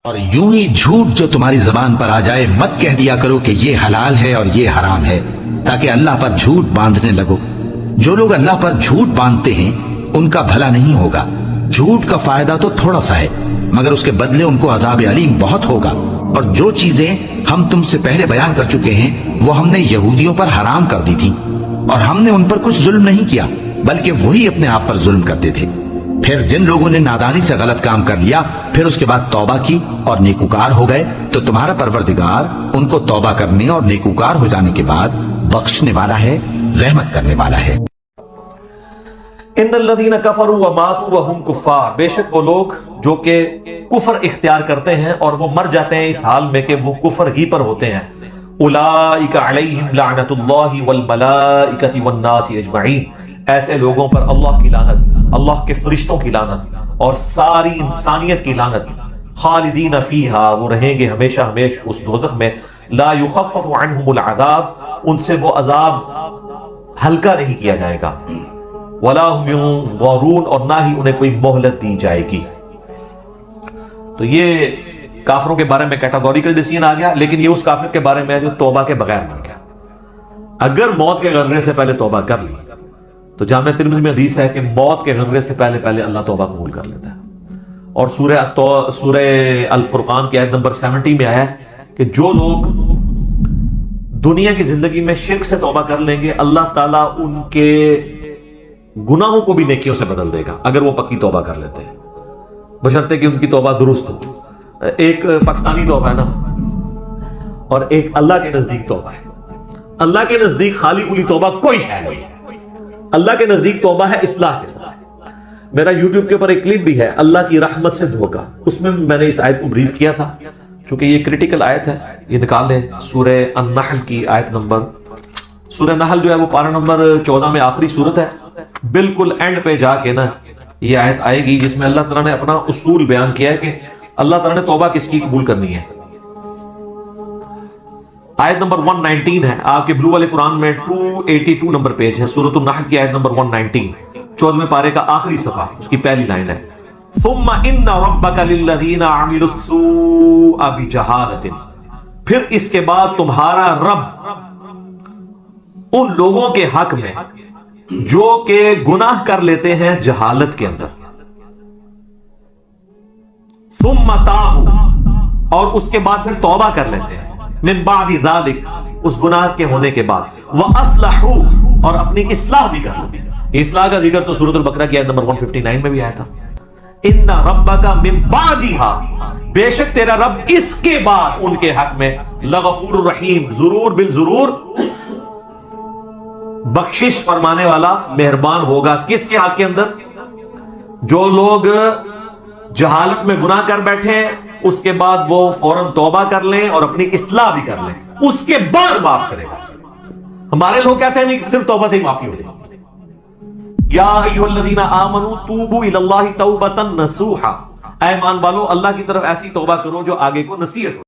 اور یوں ہی جھوٹ جو تمہاری زبان پر آ جائے مت کہہ دیا کرو کہ یہ حلال ہے اور یہ حرام ہے، تاکہ اللہ پر جھوٹ باندھنے لگو۔ جو لوگ اللہ پر جھوٹ باندھتے ہیں ان کا بھلا نہیں ہوگا۔ جھوٹ کا فائدہ تو تھوڑا سا ہے، مگر اس کے بدلے ان کو عذاب علیم بہت ہوگا۔ اور جو چیزیں ہم تم سے پہلے بیان کر چکے ہیں وہ ہم نے یہودیوں پر حرام کر دی تھی، اور ہم نے ان پر کچھ ظلم نہیں کیا بلکہ وہی اپنے آپ پر ظلم کرتے تھے۔ پھر جن لوگوں نے نادانی سے غلط کام کر لیا پھر اس کے بعد توبہ کی اور نیکوکار ہو گئے تو تمہارا پروردگار ان کو توبہ کرنے اور نیکوکار ہو جانے کے بعد بخشنے والا ہے، رحمت کرنے والا ہے۔ ان الذین کفروا وماتوا وهم کفار، بے شک وہ لوگ جو کہ کفر اختیار کرتے ہیں اور وہ مر جاتے ہیں اس حال میں کہ وہ کفر ہی پر ہوتے ہیں، اولئک علیہم لعنت اللہ والملائکۃ والناس اجمعین، ایسے لوگوں پر اللہ کی لعنت، اللہ کے فرشتوں کی لعنت اور ساری انسانیت کی لعنت، خالدین فیہا، وہ رہیں گے ہمیشہ ہمیشہ اس دوزخ میں، لا یخفف عنہم العذاب، ان سے وہ عذاب ہلکا نہیں کیا جائے گا، ولا هم ينظرون، اور نہ ہی انہیں کوئی مہلت دی جائے گی۔ تو یہ کافروں کے بارے میں کیٹاگوریکل ڈیسیژن آ گیا، لیکن یہ اس کافر کے بارے میں ہے جو توبہ کے بغیر مر گیا۔ اگر موت کے غرغرے سے پہلے توبہ کر لی تو جامع ترمذی میں حدیث ہے کہ موت کے غرغرے سے پہلے اللہ توبہ قبول کر لیتا ہے۔ اور سورہ الفرقان کی آیت نمبر 70 میں آیا ہے کہ جو لوگ دنیا کی زندگی میں شرک سے توبہ کر لیں گے اللہ تعالیٰ ان کے گناہوں کو بھی نیکیوں سے بدل دے گا اگر وہ پکی توبہ کر لیتے ہیں، بشرطے کہ ان کی توبہ درست ہو۔ ایک پاکستانی توبہ ہے نا، اور ایک اللہ کے نزدیک توبہ ہے۔ اللہ کے نزدیک خالی کھلی توبہ کوئی ہے نہیں، اللہ کے نزدیک توبہ ہے اصلاح کے ساتھ۔ میرا یوٹیوب کے اوپر ایک کلپ بھی ہے، اللہ کی رحمت سے دھوکا، اس میں میں نے اس آیت کو بریف کیا تھا چونکہ یہ کریٹیکل آیت ہے۔ یہ نکال لیں سورہ النحل کی آیت نمبر، سورہ نحل جو ہے وہ پارہ نمبر 14 میں آخری سورت ہے، بالکل اینڈ پہ جا کے نا یہ آیت آئے گی جس میں اللہ تعالیٰ نے اپنا اصول بیان کیا ہے کہ اللہ تعالیٰ نے توبہ کس کی قبول کرنی ہے۔ آیت نمبر 119 ہے آپ کے بلو والے قرآن میں، 282 نمبر پیج ہے، سورۃ النحل کی آیت نمبر 119، 14ویں پارے کا آخری صفحہ، اس کی پہلی لائن ہے، ثم ان ربک للذین عملوا السوء بجہالۃ، پھر اس کے بعد تمہارا رب ان لوگوں کے حق میں جو کہ گناہ کر لیتے ہیں جہالت کے اندر، ثم تابوا، اور اس کے بعد پھر توبہ کر لیتے ہیں، من بعد ذلک، اس گناہ کے ہونے کے بعد، وَأَصْلَحُوا، اور اپنی اصلاح بھی کر لیتے ہیں۔ اصلاح کا ذکر تو سورۃ البقرہ کی آیت نمبر 159 میں بھی آیا تھا، ان ربک من بعدها، بے شک تیرا رب اس کے بعد ان کے حق میں لغفور الرحیم، ضرور بالضرور بخشش فرمانے والا مہربان ہوگا۔ کس کے حق کے اندر؟ جو لوگ جہالت میں گناہ کر بیٹھے اس کے بعد وہ فوراً توبہ کر لیں اور اپنی اصلاح بھی کر لیں، اس کے بعد معاف کرے گا۔ ہمارے لوگ کہتے ہیں نہیں صرف توبہ سے ہی معافی ہو جائے، یا ایھا الذین آمنوا توبوا الی اللہ توبۃ نصوحا، اے ایمان والو اللہ کی طرف ایسی توبہ کرو جو آگے کو نصیحت ہو۔